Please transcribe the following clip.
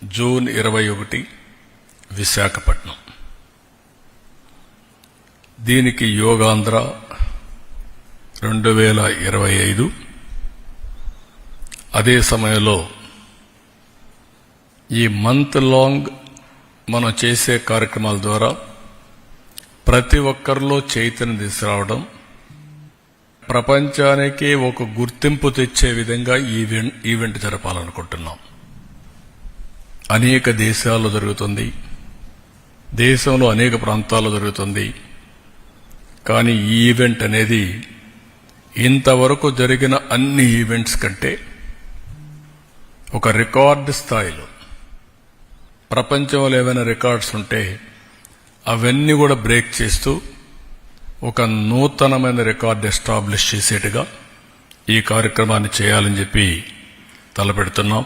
June 21 Visakhapatnam. దీనికి యోగాంధ్ర 2025. అదే సమయంలో ఈ మంత్ లాంగ్ మనం చేసే కార్యక్రమాల ద్వారా ప్రతి ఒక్కరిలో చైతన్యం తీసుకురావడం, ప్రపంచానికి ఒక గుర్తింపు తెచ్చే విధంగా ఈవెంట్ జరపాలనుకుంటున్నాం. అనేక దేశాల్లో జరుగుతుంది, దేశంలో అనేక ప్రాంతాల్లో జరుగుతుంది. కానీ ఈ ఈవెంట్ అనేది ఇంతవరకు జరిగిన అన్ని ఈవెంట్స్ కంటే ఒక రికార్డు స్థాయిలో, ప్రపంచంలో ఏమైనా రికార్డ్స్ ఉంటే అవన్నీ కూడా బ్రేక్ చేస్తూ ఒక నూతనమైన రికార్డు ఎస్టాబ్లిష్ చేసేట్టుగా ఈ కార్యక్రమాన్ని చేయాలని చెప్పి తలపెడుతున్నాం.